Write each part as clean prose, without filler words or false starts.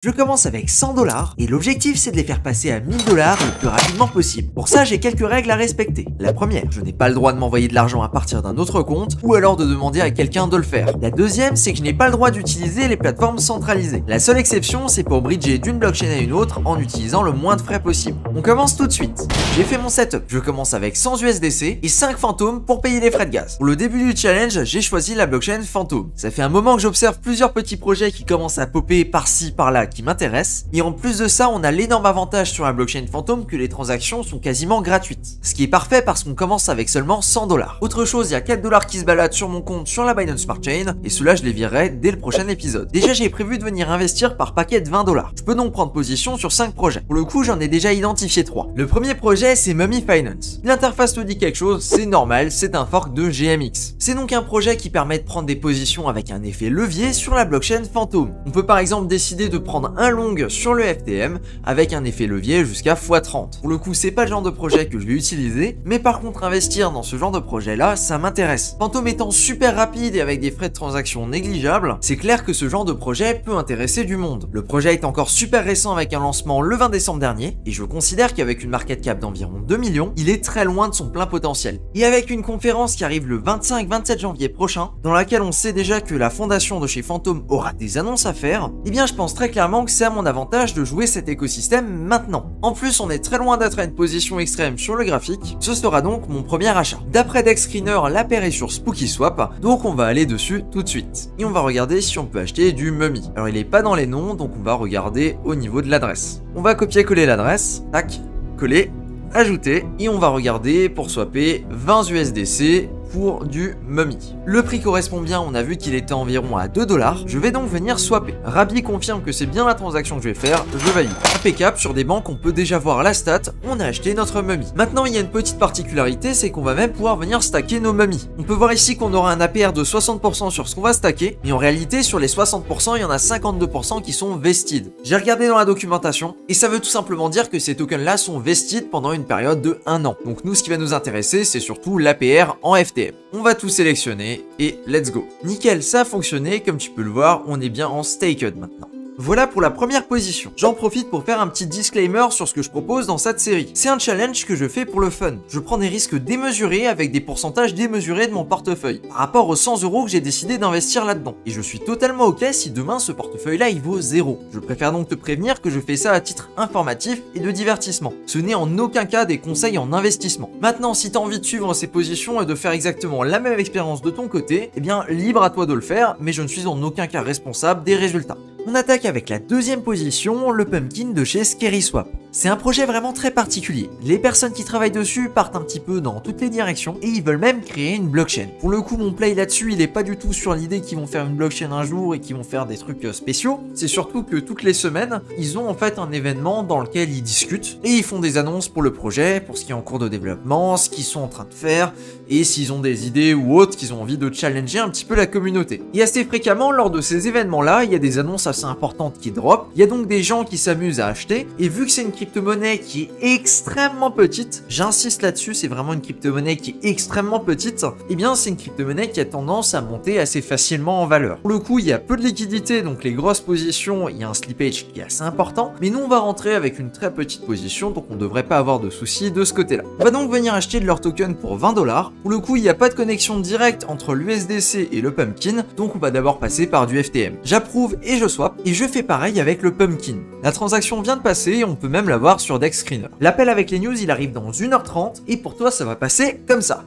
Je commence avec 100 $ et l'objectif c'est de les faire passer à 1000 $ le plus rapidement possible. Pour ça, j'ai quelques règles à respecter. La première, je n'ai pas le droit de m'envoyer de l'argent à partir d'un autre compte ou alors de demander à quelqu'un de le faire. La deuxième, c'est que je n'ai pas le droit d'utiliser les plateformes centralisées. La seule exception, c'est pour bridger d'une blockchain à une autre en utilisant le moins de frais possible. On commence tout de suite. J'ai fait mon setup. Je commence avec 100 USDC et 5 fantômes pour payer les frais de gaz. Pour le début du challenge, j'ai choisi la blockchain Phantom. Ça fait un moment que j'observe plusieurs petits projets qui commencent à popper par-ci par-là qui m'intéressent. Et en plus de ça, on a l'énorme avantage sur la blockchain Phantom que les transactions sont quasiment gratuites. Ce qui est parfait parce qu'on commence avec seulement 100 $. Autre chose, il y a 4 $ qui se baladent sur mon compte sur la Binance Smart Chain et ceux-là je les virerai dès le prochain épisode. Déjà, j'ai prévu de venir investir par paquet de 20 $. Je peux donc prendre position sur 5 projets. Pour le coup, j'en ai déjà identifié 3. Le premier projet, c'est Mummy Finance. L'interface te dit quelque chose, c'est normal, c'est un fork de GMX. C'est donc un projet qui permet de prendre des positions avec un effet levier sur la blockchain Phantom. On peut par exemple décider de prendre un long sur le FTM avec un effet levier jusqu'à x30. Pour le coup, c'est pas le genre de projet que je vais utiliser, mais par contre investir dans ce genre de projet là, ça m'intéresse. Phantom étant super rapide et avec des frais de transaction négligeables, c'est clair que ce genre de projet peut intéresser du monde. Le projet est encore super récent avec un lancement le 20 décembre dernier et je considère qu'avec une market cap d'environ 2 millions, il est très loin de son plein potentiel. Et avec une conférence qui arrive le 25-27 janvier prochain, dans laquelle on sait déjà que la fondation de chez Phantom aura des annonces à faire, eh bien je pense très clairement que c'est à mon avantage de jouer cet écosystème maintenant. En plus, on est très loin d'être à une position extrême sur le graphique, ce sera donc mon premier achat. D'après DexScreener, la paire est sur SpookySwap, donc on va aller dessus tout de suite. Et on va regarder si on peut acheter du Mummy. Alors il est pas dans les noms, donc on va regarder au niveau de l'adresse. On va copier-coller l'adresse, tac, coller, ajouter, et on va regarder pour swapper 20 USDC pour du Mummy. Le prix correspond bien, on a vu qu'il était environ à 2 $. Je vais donc venir swapper. Rabi confirme que c'est bien la transaction que je vais faire, je valide. Impeccable, sur des banques on peut déjà voir la stat, on a acheté notre Mummy. Maintenant il y a une petite particularité, c'est qu'on va même pouvoir venir stacker nos Mummy. On peut voir ici qu'on aura un APR de 60% sur ce qu'on va stacker, mais en réalité sur les 60%, il y en a 52% qui sont vested. J'ai regardé dans la documentation, et ça veut tout simplement dire que ces tokens là sont vested pendant une période de 1 an. Donc nous ce qui va nous intéresser, c'est surtout l'APR en FTM. On va tout sélectionner et let's go. Nickel, ça a fonctionné, comme tu peux le voir, on est bien en staked maintenant. Voilà pour la première position. J'en profite pour faire un petit disclaimer sur ce que je propose dans cette série. C'est un challenge que je fais pour le fun. Je prends des risques démesurés avec des pourcentages démesurés de mon portefeuille par rapport aux 100 € que j'ai décidé d'investir là-dedans. Et je suis totalement ok si demain ce portefeuille-là il vaut 0. Je préfère donc te prévenir que je fais ça à titre informatif et de divertissement. Ce n'est en aucun cas des conseils en investissement. Maintenant, si tu as envie de suivre ces positions et de faire exactement la même expérience de ton côté, eh bien libre à toi de le faire, mais je ne suis en aucun cas responsable des résultats. On attaque avec la deuxième position, le Pumpkin de chez ScarySwap. C'est un projet vraiment très particulier. Les personnes qui travaillent dessus partent un petit peu dans toutes les directions et ils veulent même créer une blockchain. Pour le coup, mon play là-dessus, il est pas du tout sur l'idée qu'ils vont faire une blockchain un jour et qu'ils vont faire des trucs spéciaux. C'est surtout que toutes les semaines, ils ont en fait un événement dans lequel ils discutent et ils font des annonces pour le projet, pour ce qui est en cours de développement, ce qu'ils sont en train de faire et s'ils ont des idées ou autres qu'ils ont envie de challenger un petit peu la communauté. Et assez fréquemment, lors de ces événements-là, il y a des annonces assez importantes qui drop. Il y a donc des gens qui s'amusent à acheter et vu que c'est une crypto-monnaie qui est extrêmement petite, j'insiste là-dessus, c'est vraiment une crypto-monnaie qui est extrêmement petite, et bien c'est une crypto-monnaie qui a tendance à monter assez facilement en valeur. Pour le coup, il y a peu de liquidité, donc les grosses positions, il y a un slippage qui est assez important, mais nous on va rentrer avec une très petite position, donc on devrait pas avoir de soucis de ce côté-là. On va donc venir acheter de leur token pour 20 $. Pour le coup, il n'y a pas de connexion directe entre l'USDC et le Pumpkin, donc on va d'abord passer par du FTM. J'approuve et je swap, et je fais pareil avec le Pumpkin. La transaction vient de passer et on peut même la voir sur DexScreener. L'appel avec les news, il arrive dans 1h30 et pour toi, ça va passer comme ça.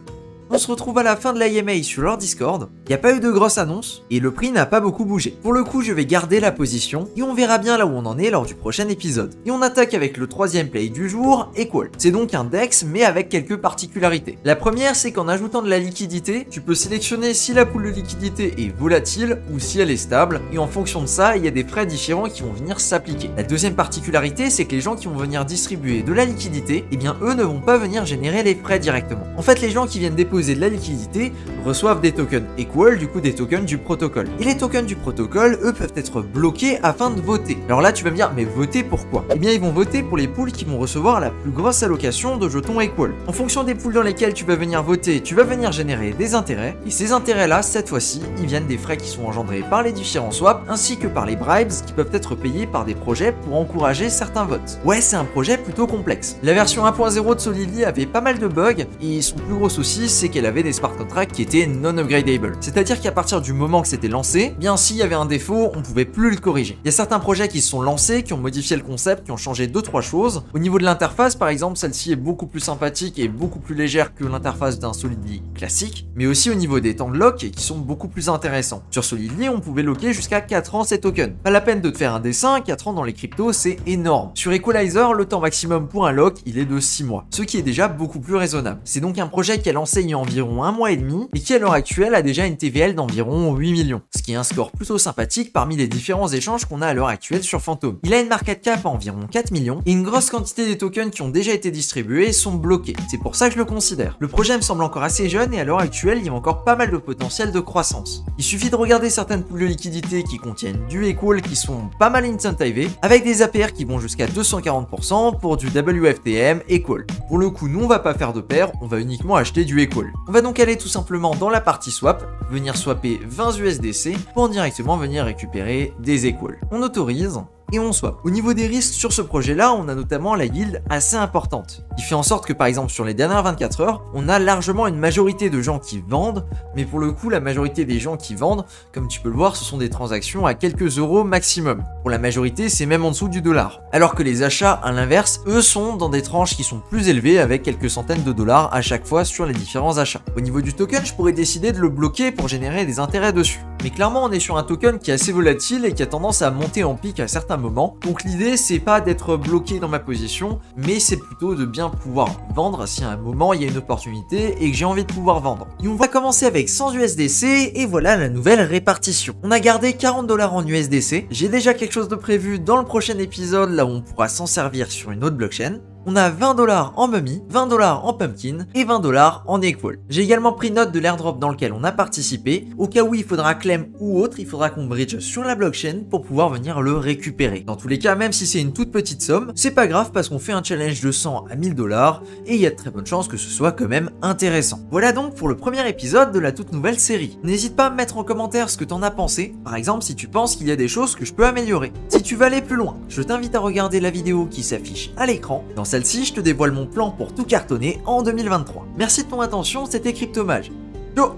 On se retrouve à la fin de l'IMA sur leur Discord, il n'y a pas eu de grosse annonce et le prix n'a pas beaucoup bougé. Pour le coup, je vais garder la position et on verra bien là où on en est lors du prochain épisode. Et on attaque avec le troisième play du jour, Equal. C'est donc un DEX mais avec quelques particularités. La première, c'est qu'en ajoutant de la liquidité, tu peux sélectionner si la pool de liquidité est volatile ou si elle est stable et en fonction de ça, il y a des frais différents qui vont venir s'appliquer. La deuxième particularité, c'est que les gens qui vont venir distribuer de la liquidité, eh bien eux ne vont pas venir générer les frais directement. En fait, les gens qui viennent déposer déposer de la liquidité reçoivent des tokens equal, du coup des tokens du protocole. Et les tokens du protocole, eux, peuvent être bloqués afin de voter. Alors là, tu vas me dire, mais voter pourquoi? Eh bien, ils vont voter pour les pools qui vont recevoir la plus grosse allocation de jetons equal. En fonction des pools dans lesquels tu vas venir voter, tu vas venir générer des intérêts, et ces intérêts-là, cette fois-ci, ils viennent des frais qui sont engendrés par les différents swaps, ainsi que par les bribes qui peuvent être payés par des projets pour encourager certains votes. Ouais, c'est un projet plutôt complexe. La version 1.0 de Solidly avait pas mal de bugs, et son plus gros souci, c'est qu'elle avait des smart contracts qui étaient non upgradable. C'est-à-dire qu'à partir du moment que c'était lancé, bien s'il y avait un défaut, on pouvait plus le corriger. Il y a certains projets qui se sont lancés, qui ont modifié le concept, qui ont changé 2-3 choses. Au niveau de l'interface, par exemple, celle-ci est beaucoup plus sympathique et beaucoup plus légère que l'interface d'un Solidly classique, mais aussi au niveau des temps de lock qui sont beaucoup plus intéressants. Sur Solidly, on pouvait locker jusqu'à 4 ans ces tokens. Pas la peine de te faire un dessin, 4 ans dans les cryptos, c'est énorme. Sur Equalizer, le temps maximum pour un lock, il est de 6 mois, ce qui est déjà beaucoup plus raisonnable. C'est donc un projet qui a lancé il y a environ 1 mois et demi et qui à l'heure actuelle a déjà une TVL d'environ 8 millions, ce qui est un score plutôt sympathique parmi les différents échanges qu'on a à l'heure actuelle sur Phantom. Il a une market cap à environ 4 millions et une grosse quantité des tokens qui ont déjà été distribués sont bloqués. C'est pour ça que je le considère. Le projet me semble encore assez jeune et à l'heure actuelle, il y a encore pas mal de potentiel de croissance. Il suffit de regarder certaines poules de liquidité qui contiennent du equal qui sont pas mal incentivées, avec des APR qui vont jusqu'à 240% pour du WFTM equal. Pour le coup, nous on va pas faire de paire, on va uniquement acheter du equal. On va donc aller tout simplement dans la partie swap, venir swapper 20 USDC pour directement venir récupérer des equals. On autorise et on swap. Au niveau des risques sur ce projet-là, on a notamment la yield assez importante, qui fait en sorte que par exemple sur les dernières 24 heures, on a largement une majorité de gens qui vendent, mais pour le coup la majorité des gens qui vendent, comme tu peux le voir, ce sont des transactions à quelques euros maximum. Pour la majorité, c'est même en dessous du dollar. Alors que les achats, à l'inverse, eux sont dans des tranches qui sont plus élevées avec quelques centaines de dollars à chaque fois sur les différents achats. Au niveau du token, je pourrais décider de le bloquer pour générer des intérêts dessus. Mais clairement, on est sur un token qui est assez volatile et qui a tendance à monter en pic à certains moments. Donc l'idée, c'est pas d'être bloqué dans ma position, mais c'est plutôt de bien pouvoir vendre si à un moment il y a une opportunité et que j'ai envie de pouvoir vendre. Et on va commencer avec 100 USDC et voilà la nouvelle répartition. On a gardé 40 dollars en USDC. J'ai déjà quelque chose de prévu dans le prochain épisode là où on pourra s'en servir sur une autre blockchain. On a 20 dollars en Mummy, 20 dollars en Pumpkin et 20 dollars en Equal. J'ai également pris note de l'airdrop dans lequel on a participé. Au cas où il faudra claim ou autre, il faudra qu'on bridge sur la blockchain pour pouvoir venir le récupérer. Dans tous les cas, même si c'est une toute petite somme, c'est pas grave parce qu'on fait un challenge de 100 à 1000 dollars et il y a de très bonnes chances que ce soit quand même intéressant. Voilà donc pour le premier épisode de la toute nouvelle série. N'hésite pas à me mettre en commentaire ce que t'en as pensé. Par exemple, si tu penses qu'il y a des choses que je peux améliorer. Si tu veux aller plus loin, je t'invite à regarder la vidéo qui s'affiche à l'écran. Dans celle-ci, je te dévoile mon plan pour tout cartonner en 2023. Merci de ton attention, c'était Cryptomage. Ciao.